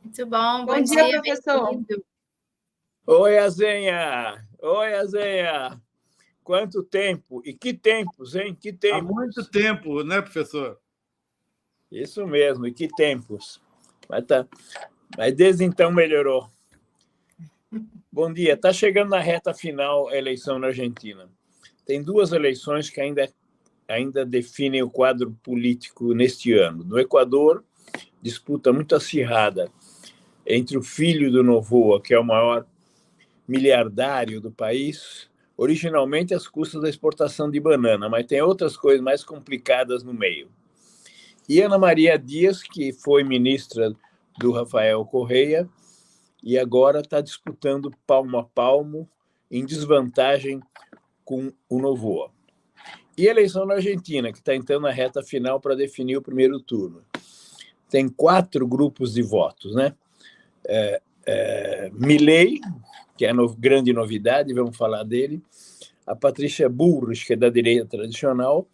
Muito bom, bom Bom dia, dia, professor. bem-vindo. Oi, Azenha! Oi, Azenha! Quanto tempo? E que tempos, hein? Que tempos! Há muito tempo, né, professor? Isso mesmo, e que tempos. Mas desde então melhorou. Bom dia. Está chegando na reta final a eleição na Argentina. Tem duas eleições que ainda definem o quadro político neste ano. No Equador, disputa muito acirrada entre o filho do Novoa, que é o maior miliardário do país, originalmente às custas da exportação de banana, mas tem outras coisas mais complicadas no meio. E Ana Maria Dias, que foi ministra do Rafael Correia, e agora está disputando palmo a palmo, em desvantagem com o Novoa. E a eleição na Argentina, que está entrando na reta final para definir o primeiro turno. Tem 4 grupos de votos, né? Milei, que é a grande novidade, vamos falar dele, a Patrícia Bullrich, que é da direita tradicional,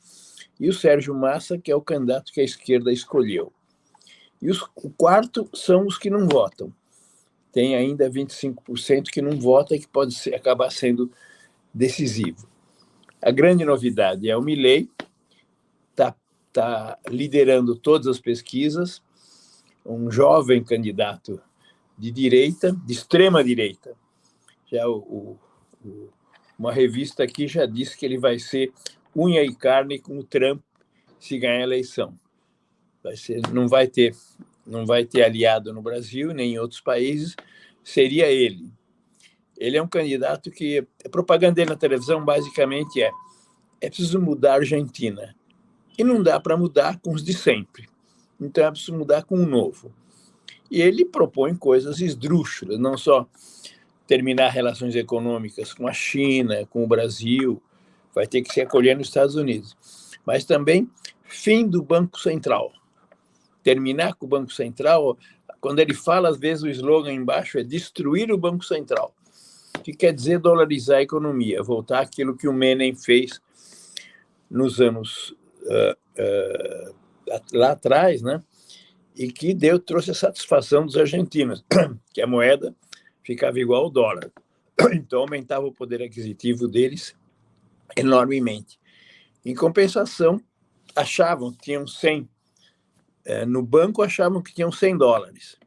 e o Sérgio Massa, que é o candidato que a esquerda escolheu. E o quarto são os que não votam. Tem ainda 25% que não vota e que pode acabar sendo decisivo. A grande novidade é o Milei, está liderando todas as pesquisas, um jovem candidato de direita, de extrema direita. Já uma revista aqui já disse que ele vai ser unha e carne com o Trump se ganhar a eleição. Não vai ter aliado no Brasil nem em outros países, seria ele. Ele é um candidato que a propaganda dele na televisão basicamente é preciso mudar a Argentina. E não dá para mudar com os de sempre. Então é preciso mudar com o novo. E ele propõe coisas esdrúxulas, não só terminar relações econômicas com a China, com o Brasil, vai ter que se acolher nos Estados Unidos, mas também fim do Banco Central. Terminar com o Banco Central, quando ele fala, às vezes o slogan embaixo é destruir o Banco Central, que quer dizer dolarizar a economia, voltar àquilo que o Menem fez nos anos lá atrás, né? E que trouxe a satisfação dos argentinos, que a moeda ficava igual ao dólar. Então, aumentava o poder aquisitivo deles enormemente. Em compensação, achavam que tinham 100. No banco, achavam que tinham $100.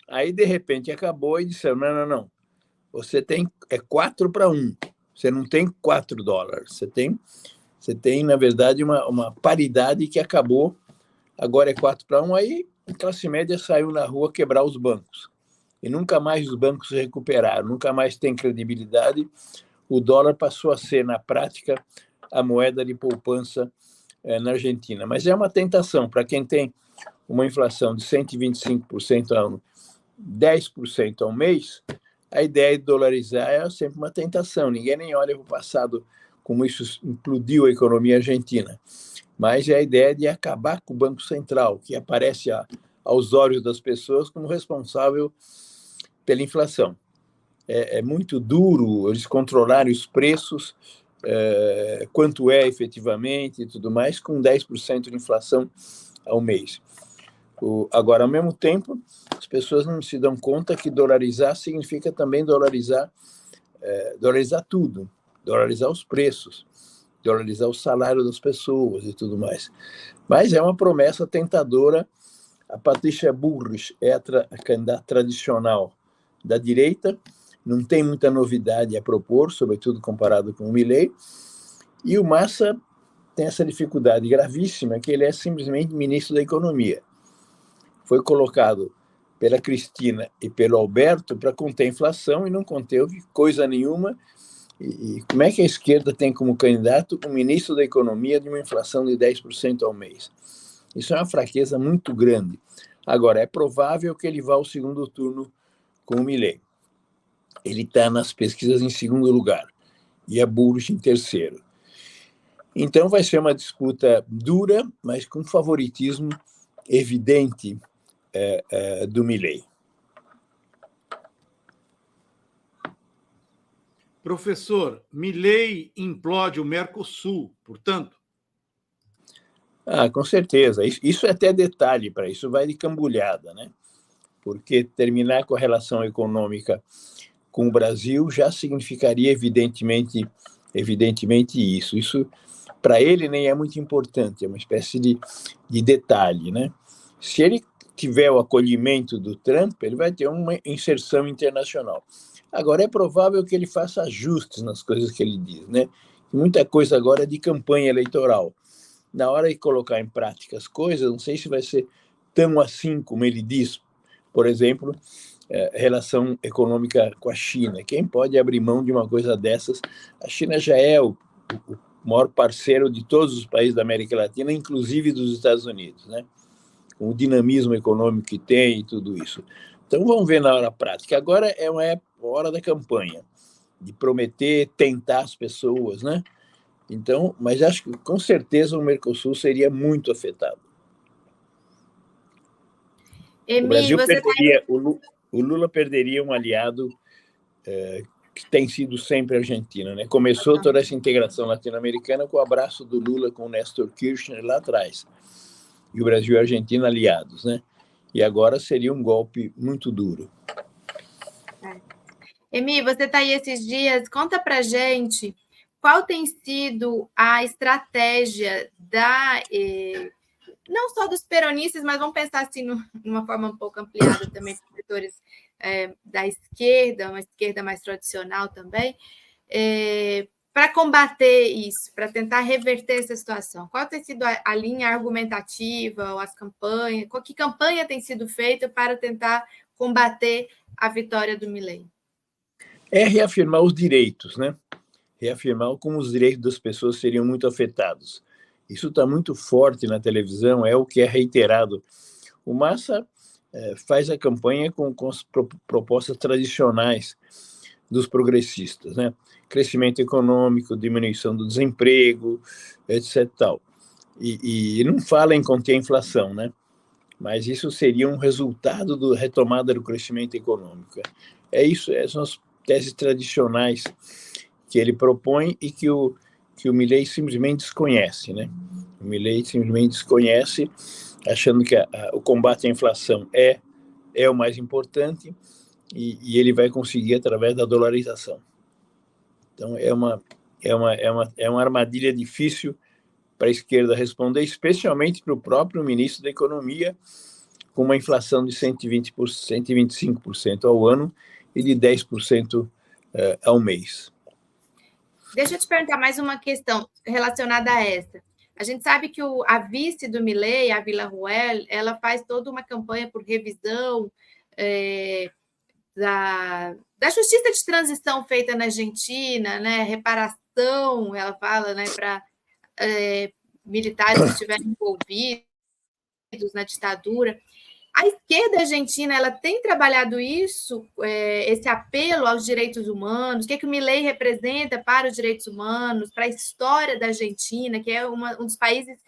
Aí, de repente, acabou e disseram, não. Você tem 4 para 1. Você não tem $4. Você tem, na verdade, uma paridade que acabou. Agora é 4 para 1. Aí, a classe média saiu na rua quebrar os bancos. E nunca mais os bancos se recuperaram, nunca mais tem credibilidade. O dólar passou a ser, na prática, a moeda de poupança na Argentina. Mas é uma tentação para quem tem uma inflação de 125% ao ano, 10% ao mês, a ideia de dolarizar é sempre uma tentação. Ninguém nem olha para o passado como isso implodiu a economia argentina. Mas é a ideia de acabar com o Banco Central, que aparece aos olhos das pessoas como responsável pela inflação. É muito duro eles controlarem os preços, quanto é efetivamente e tudo mais, com 10% de inflação ao mês. Agora, ao mesmo tempo, as pessoas não se dão conta que dolarizar significa também dolarizar tudo, dolarizar os preços, dolarizar o salário das pessoas e tudo mais. Mas é uma promessa tentadora. A Patrícia Bullrich é a candidata tradicional da direita, não tem muita novidade a propor, sobretudo comparado com o Milei, e o Massa tem essa dificuldade gravíssima, que ele é simplesmente ministro da Economia. Foi colocado pela Cristina e pelo Alberto para conter a inflação e não conteve coisa nenhuma. E como é que a esquerda tem como candidato o ministro da Economia de uma inflação de 10% ao mês? Isso é uma fraqueza muito grande. Agora, é provável que ele vá ao segundo turno com o Milei. Ele está nas pesquisas em segundo lugar e a Bullrich em terceiro. Então, vai ser uma disputa dura, mas com favoritismo evidente do Milei. Professor, Milei implode o Mercosul, portanto? Com certeza. Isso é até detalhe para isso, vai de cambulhada, né? porque terminar com a relação econômica com o Brasil já significaria, evidentemente isso. Isso, para ele, nem é muito importante, é uma espécie de detalhe, né? Se ele tiver o acolhimento do Trump, ele vai ter uma inserção internacional. Agora, é provável que ele faça ajustes nas coisas que ele diz, né? Muita coisa agora é de campanha eleitoral. Na hora de colocar em prática as coisas, não sei se vai ser tão assim como ele diz. Por exemplo, relação econômica com a China. Quem pode abrir mão de uma coisa dessas? A China já é o maior parceiro de todos os países da América Latina, inclusive dos Estados Unidos, né? Com o dinamismo econômico que tem e tudo isso. Então, vamos ver na hora prática. Agora é uma hora da campanha, de prometer, tentar as pessoas, né? Então, mas acho que, com certeza, o Mercosul seria muito afetado. O Brasil perderia, o Lula perderia um aliado que tem sido sempre a Argentina, né? Começou toda essa integração latino-americana com o abraço do Lula com o Néstor Kirchner lá atrás. E o Brasil e a Argentina aliados, né? E agora seria um golpe muito duro. Emi, você está aí esses dias, conta pra gente qual tem sido a estratégia não só dos peronistas, mas vamos pensar assim numa forma um pouco ampliada também para os setores da esquerda, uma esquerda mais tradicional também, para combater isso, para tentar reverter essa situação. Qual tem sido a linha argumentativa, ou as campanhas, que campanha tem sido feita para tentar combater a vitória do Milei? É reafirmar os direitos, né? Reafirmar como os direitos das pessoas seriam muito afetados. Isso está muito forte na televisão, é o que é reiterado. O Massa faz a campanha com as propostas tradicionais dos progressistas, né? Crescimento econômico, diminuição do desemprego, etc. Tal. E não fala em conter a inflação, né? Mas isso seria um resultado da retomada do crescimento econômico. Isso, são as teses tradicionais que ele propõe e que o Milei simplesmente desconhece, né? O Milei simplesmente desconhece, achando que o combate à inflação é o mais importante e ele vai conseguir através da dolarização. Então, é uma armadilha difícil para a esquerda responder, especialmente para o próprio ministro da Economia, com uma inflação de 125% ao ano e de 10% ao mês. Deixa eu te perguntar mais uma questão relacionada a essa. A gente sabe que a vice do Milei, a Villarruel, ela faz toda uma campanha por revisão da justiça de transição feita na Argentina, né? Reparação, ela fala, né, para militares que estiveram envolvidos na ditadura. A esquerda argentina, ela tem trabalhado isso, esse apelo aos direitos humanos, o que o Milei representa para os direitos humanos, para a história da Argentina, que é um dos países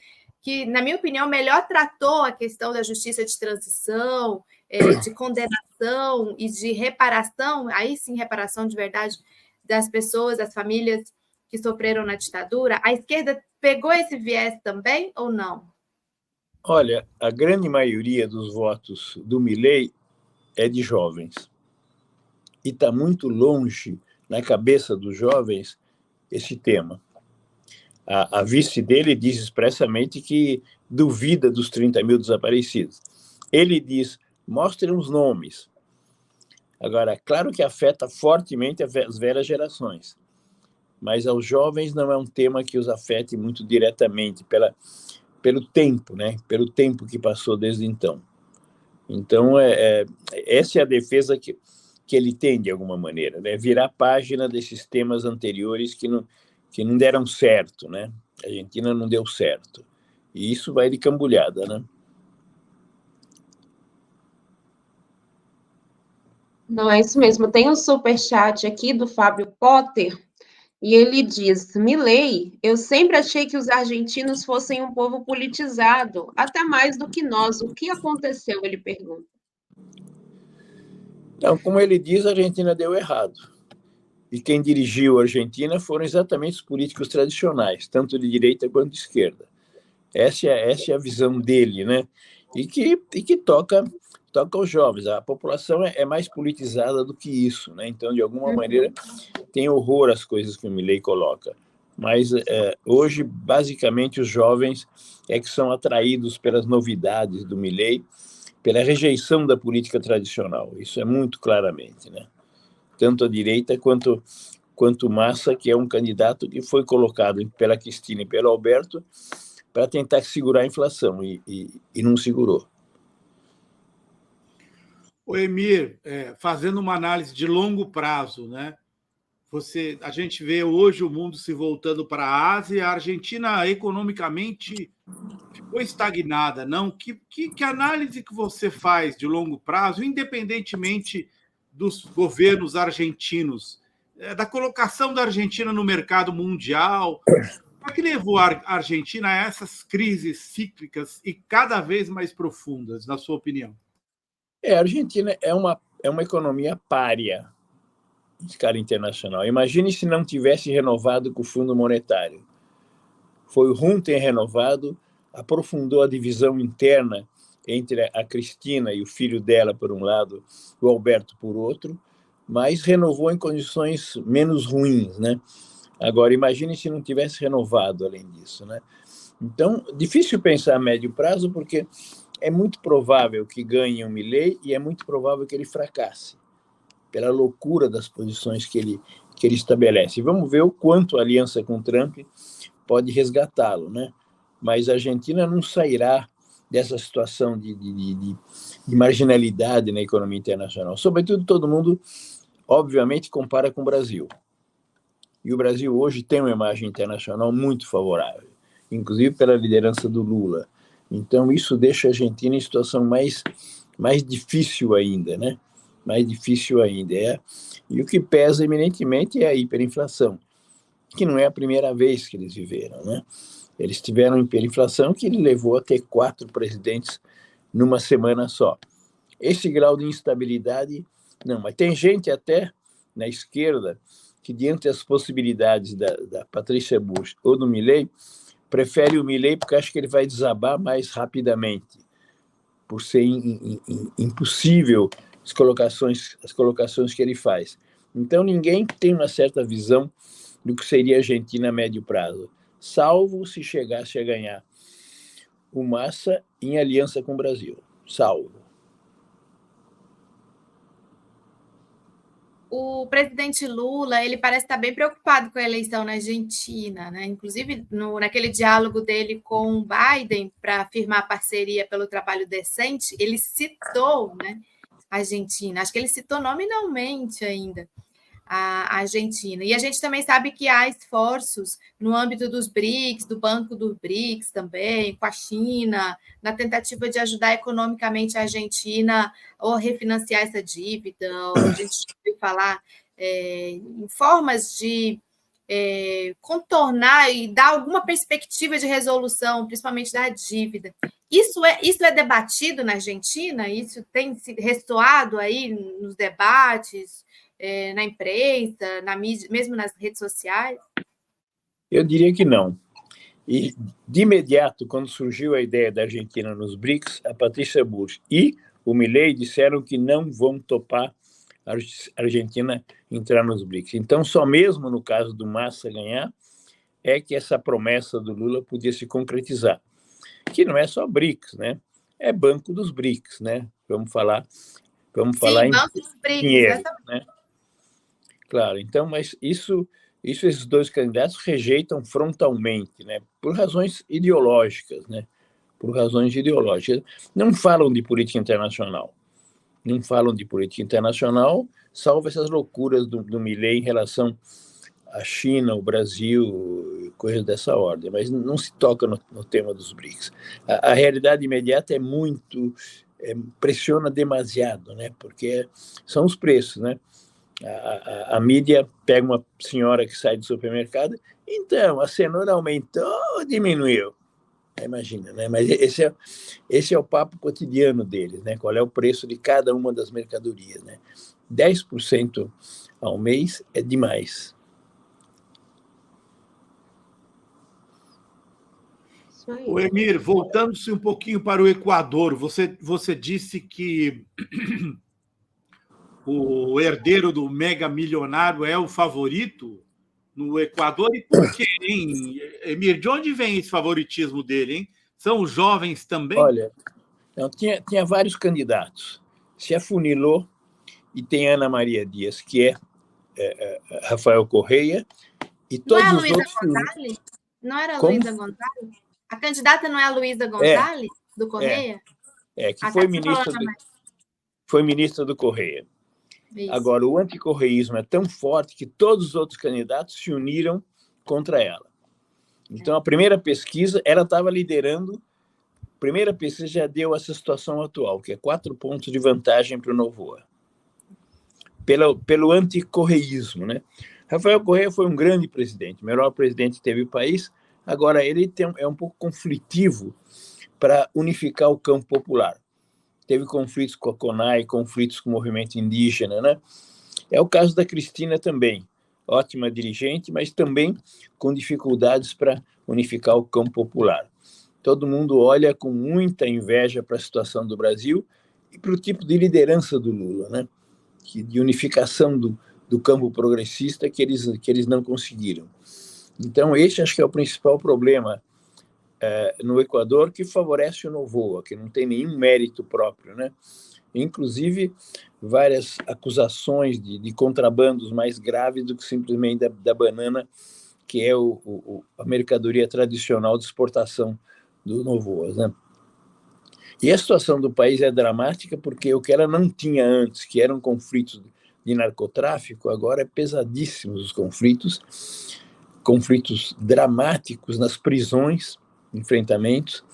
que, na minha opinião, melhor tratou a questão da justiça de transição, de condenação e de reparação, aí sim, reparação de verdade das pessoas, das famílias que sofreram na ditadura. A esquerda pegou esse viés também ou não? Olha, a grande maioria dos votos do Milei é de jovens. E está muito longe, na cabeça dos jovens, esse tema. A vice dele diz expressamente que duvida dos 30 mil desaparecidos. Ele diz, mostrem os nomes. Agora, claro que afeta fortemente as velhas gerações, mas aos jovens não é um tema que os afete muito diretamente, pelo tempo, né? Pelo tempo que passou desde então. Então, essa é a defesa que ele tem, de alguma maneira, né? Virar a página desses temas anteriores que não deram certo, né? A Argentina não deu certo. E isso vai de cambulhada, né? Não, é isso mesmo. Tem um superchat aqui do Fábio Potter, e ele diz: Milei, eu sempre achei que os argentinos fossem um povo politizado, até mais do que nós. O que aconteceu? Ele pergunta. Então, como ele diz, a Argentina deu errado. E quem dirigiu a Argentina foram exatamente os políticos tradicionais, tanto de direita quanto de esquerda. Essa é a visão dele, né? E que toca toca aos jovens. A população é mais politizada do que isso, né? Então, de alguma maneira, tem horror às coisas que o Milei coloca. Mas hoje, basicamente, os jovens é que são atraídos pelas novidades do Milei, pela rejeição da política tradicional. Isso é muito claramente, né? Tanto a direita quanto Massa, que é um candidato que foi colocado pela Cristina e pelo Alberto para tentar segurar a inflação, e não segurou. O Emir, fazendo uma análise de longo prazo, né? A gente vê hoje o mundo se voltando para a Ásia, a Argentina economicamente ficou estagnada, não? Que análise que você faz de longo prazo, independentemente dos governos argentinos, da colocação da Argentina no mercado mundial? O que levou a Argentina a essas crises cíclicas e cada vez mais profundas, na sua opinião? A Argentina é uma economia pária em escala internacional. Imagine se não tivesse renovado com o Fundo Monetário. Foi ruim ter renovado, aprofundou a divisão interna entre a Cristina e o filho dela, por um lado, e o Alberto, por outro, mas renovou em condições menos ruins, né? Agora, imagine se não tivesse renovado além disso, né? Então, difícil pensar a médio prazo, porque é muito provável que ganhe o Milei e é muito provável que ele fracasse, pela loucura das posições que ele estabelece. Vamos ver o quanto a aliança com Trump pode resgatá-lo, né? Mas a Argentina não sairá dessa situação de marginalidade na economia internacional. Sobretudo, todo mundo, obviamente, compara com o Brasil. E o Brasil hoje tem uma imagem internacional muito favorável, inclusive pela liderança do Lula. Então, isso deixa a Argentina em situação mais difícil ainda, né? Mais difícil ainda. E o que pesa eminentemente é a hiperinflação, que não é a primeira vez que eles viveram, né? Eles tiveram hiperinflação que ele levou a ter 4 presidentes numa semana só. Esse grau de instabilidade, não, mas tem gente até na esquerda que, diante das possibilidades da Patrícia Bush ou do Milei, prefere o Milei porque acha que ele vai desabar mais rapidamente, por ser impossível as colocações que ele faz. Então, ninguém tem uma certa visão do que seria a Argentina a médio prazo, salvo se chegasse a ganhar o Massa em aliança com o Brasil, salvo. O presidente Lula, ele parece estar bem preocupado com a eleição na Argentina, né? Inclusive, naquele diálogo dele com o Biden para firmar parceria pelo trabalho decente, ele citou, né, a Argentina. Acho que ele citou nominalmente ainda a Argentina. E a gente também sabe que há esforços no âmbito dos BRICS, do Banco dos BRICS também, com a China, na tentativa de ajudar economicamente a Argentina ou refinanciar essa dívida, ou a gente ouviu falar em formas de contornar e dar alguma perspectiva de resolução, principalmente da dívida. Isso é debatido na Argentina? Isso tem ressoado aí nos debates, na imprensa, na mídia, mesmo nas redes sociais? Eu diria que não. E, de imediato, quando surgiu a ideia da Argentina nos BRICS, a Patrícia Bush e o Milei disseram que não vão topar a Argentina entrar nos BRICS. Então, só mesmo no caso do Massa ganhar, é que essa promessa do Lula podia se concretizar. Que não é só BRICS, né? É Banco dos BRICS, né? Vamos falar em dinheiro, né? Claro, então, mas isso esses dois candidatos rejeitam frontalmente, né? Por razões ideológicas, né? Por razões ideológicas. Não falam de política internacional. Não falam de política internacional, salvo essas loucuras do Milei em relação à China, ao Brasil, coisas dessa ordem, mas não se toca no tema dos BRICS. A realidade imediata é muito, pressiona demasiado, né? Porque são os preços, né? A mídia pega uma senhora que sai do supermercado, então, a cenoura aumentou ou diminuiu? Imagina, né? Mas esse é o papo cotidiano deles, né? Qual é o preço de cada uma das mercadorias, né? 10% ao mês é demais. O Emir, voltando-se um pouquinho para o Equador, você disse que o herdeiro do mega milionário é o favorito no Equador. E por quê, hein? Emir, de onde vem esse favoritismo dele, hein? São os jovens também? Olha, então, tinha vários candidatos. Se afunilou e tem Ana Maria Dias, que é Rafael Correia, e todos não é a os Luísa outros... Gonzalez? Não era a Como? Luísa Gonzalez? A candidata não é a Luísa Gonzalez, do Correia? Que foi ministra do Correia. Isso. Agora, o anticorreísmo é tão forte que todos os outros candidatos se uniram contra ela. Então, a primeira pesquisa, ela estava liderando. A primeira pesquisa já deu essa situação atual, que é 4 pontos de vantagem para o Novoa. Pelo anticorreísmo, né? Rafael Correia foi um grande presidente, o melhor presidente que teve o país. Agora, ele é um pouco conflitivo para unificar o campo popular. Teve conflitos com a CONAI, conflitos com o movimento indígena, né? É o caso da Cristina também, ótima dirigente, mas também com dificuldades para unificar o campo popular. Todo mundo olha com muita inveja para a situação do Brasil e para o tipo de liderança do Lula, né? De unificação do campo progressista que eles não conseguiram. Então, esse acho que é o principal problema no Equador, que favorece o Novoa, que não tem nenhum mérito próprio, né? Inclusive, várias acusações de contrabandos mais graves do que simplesmente da banana, que é a mercadoria tradicional de exportação do Novoa, né? E a situação do país é dramática porque o que ela não tinha antes, que eram conflitos de narcotráfico, agora é pesadíssimos os conflitos dramáticos nas prisões, enfrentamentos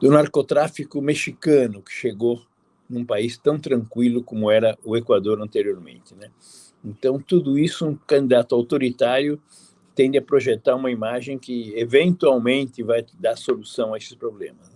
do narcotráfico mexicano, que chegou num país tão tranquilo como era o Equador anteriormente, né? Então, tudo isso, um candidato autoritário tende a projetar uma imagem que, eventualmente, vai dar solução a esses problemas.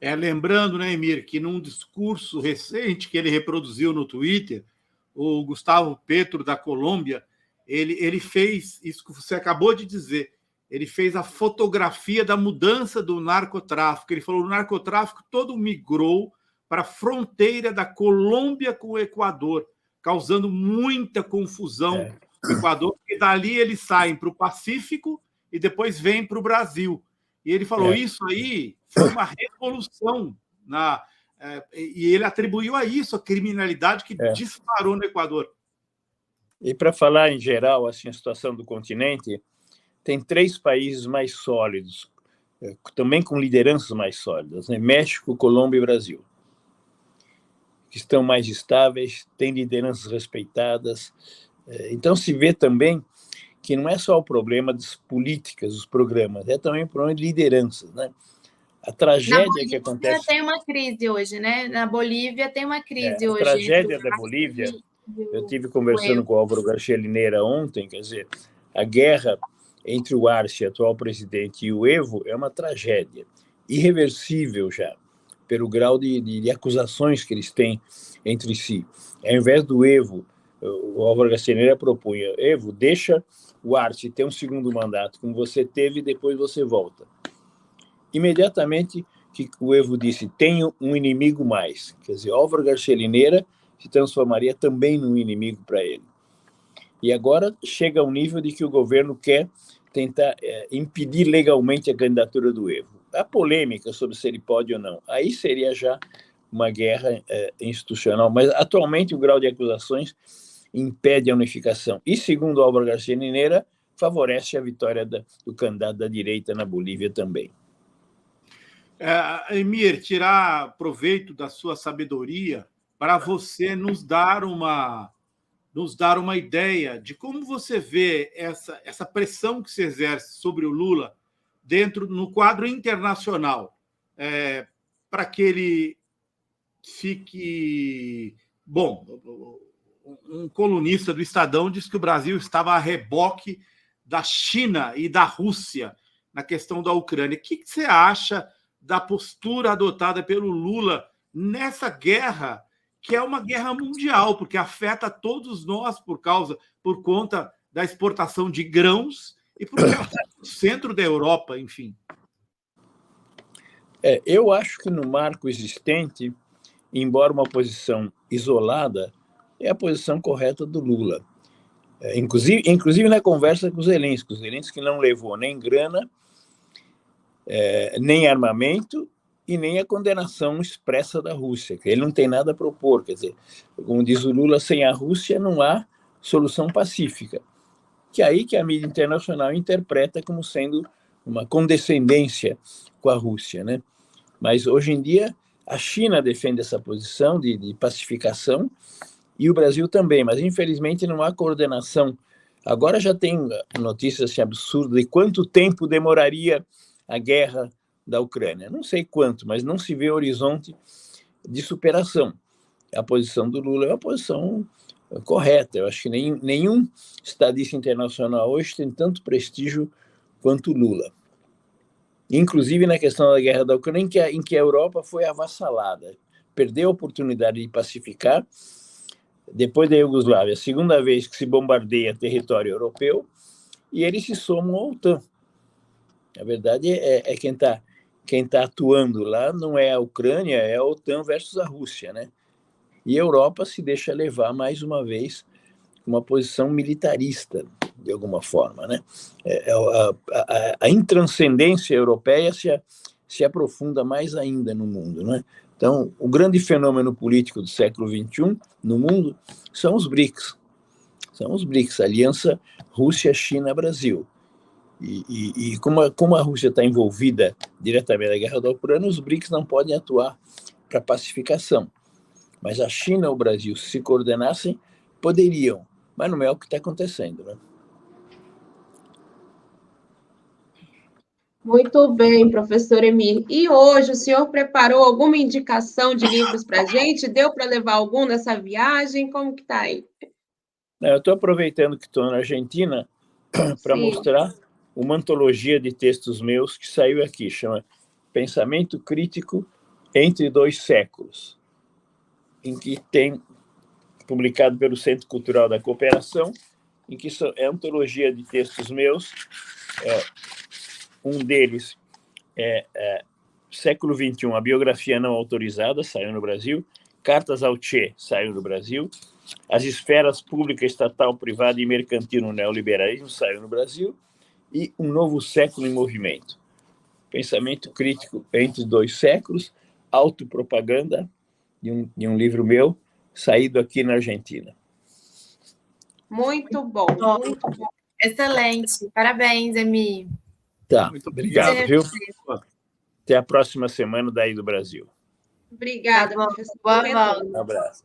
Lembrando, né, Emir, que num discurso recente que ele reproduziu no Twitter, o Gustavo Petro, da Colômbia, ele fez isso que você acabou de dizer. Ele fez a fotografia da mudança do narcotráfico. Ele falou que o narcotráfico todo migrou para a fronteira da Colômbia com o Equador, causando muita confusão no Equador, porque dali eles saem para o Pacífico e depois vêm para o Brasil. E ele falou, isso aí foi uma revolução. E ele atribuiu a isso a criminalidade que disparou no Equador. E para falar em geral, assim, a situação do continente, tem 3 países mais sólidos, também com lideranças mais sólidas, né? México, Colômbia e Brasil, que estão mais estáveis, têm lideranças respeitadas. Então, se vê também que não é só o problema das políticas, dos programas, é também o problema de lideranças, né? A tragédia que acontece... tem uma crise hoje, né? Na Bolívia tem uma crise hoje. A tragédia da Bolívia, eu estive conversando com o Álvaro Garcia Lineira ontem, quer dizer, a guerra entre o Arce, atual presidente, e o Evo é uma tragédia, irreversível já, pelo grau de acusações que eles têm entre si. Ao invés do Evo, o Álvaro Garcia Lineira propunha, Evo, deixa o Arce ter um segundo mandato, como você teve, e depois você volta. Imediatamente que o Evo disse, tenho um inimigo mais, quer dizer, Álvaro Garcia Lineira se transformaria também num inimigo para ele. E agora chega ao nível de que o governo quer tentar impedir legalmente a candidatura do Evo. A polêmica sobre se ele pode ou não, aí seria já uma guerra institucional, mas atualmente o grau de acusações impede a unificação. E, segundo Álvaro Garcia Lineira, favorece a vitória do candidato da direita na Bolívia também. Emir, tirar proveito da sua sabedoria para você nos dar uma ideia de como você vê essa pressão que se exerce sobre o Lula no quadro internacional, para que ele fique... Bom, um colunista do Estadão disse que o Brasil estava a reboque da China e da Rússia na questão da Ucrânia. O que você acha da postura adotada pelo Lula nessa guerra, que é uma guerra mundial, porque afeta todos nós por conta da exportação de grãos e porque ela está no centro da Europa, enfim. Eu acho que no marco existente, embora uma posição isolada, é a posição correta do Lula. Inclusive na conversa com o Zelensky não levou nem grana, nem armamento e nem a condenação expressa da Rússia, que ele não tem nada a propor. Quer dizer, como diz o Lula, sem a Rússia não há solução pacífica, que é aí que a mídia internacional interpreta como sendo uma condescendência com a Rússia, né? Mas hoje em dia a China defende essa posição de pacificação e o Brasil também, mas infelizmente não há coordenação. Agora já tem notícias assim, absurdas de quanto tempo demoraria a guerra da Ucrânia. Não sei quanto, mas não se vê horizonte de superação. A posição do Lula é uma posição correta. Eu acho que nenhum estadista internacional hoje tem tanto prestígio quanto o Lula. Inclusive na questão da guerra da Ucrânia, em que a Europa foi avassalada, perdeu a oportunidade de pacificar. Depois da Iugoslávia, a segunda vez que se bombardeia território europeu, e eles se somam à OTAN. A verdade é quem tá atuando lá não é a Ucrânia, é a OTAN versus a Rússia, né? E a Europa se deixa levar mais uma vez uma posição militarista, de alguma forma, né? A intranscendência europeia se aprofunda mais ainda no mundo, né? Então, o grande fenômeno político do século XXI no mundo são os BRICS. São os BRICS, Aliança Rússia-China-Brasil. E como a Rússia está envolvida diretamente na guerra da Ucrânia, os BRICS não podem atuar para pacificação. Mas a China e o Brasil, se coordenassem, poderiam. Mas não é o que está acontecendo, né? Muito bem, professor Emir. E hoje o senhor preparou alguma indicação de livros para a gente? Deu para levar algum nessa viagem? Como que está aí? Eu estou aproveitando que estou na Argentina para mostrar uma antologia de textos meus que saiu aqui, chama Pensamento Crítico entre Dois Séculos, em que tem, publicado pelo Centro Cultural da Cooperação, em que é antologia de textos meus. Um deles é Século XXI, a biografia não autorizada, saiu no Brasil. Cartas ao Che, saiu no Brasil. As esferas pública, estatal, privada e mercantil no neoliberalismo, saiu no Brasil. E Um Novo Século em Movimento. Pensamento Crítico entre Dois Séculos, Autopropaganda, de um livro meu, saído aqui na Argentina. Muito bom, muito bom. Excelente. Parabéns, Emi. Tá, muito obrigado, viu? Até a próxima semana daí do Brasil. Obrigada, Tá bom. professor. Boa volta. Um abraço.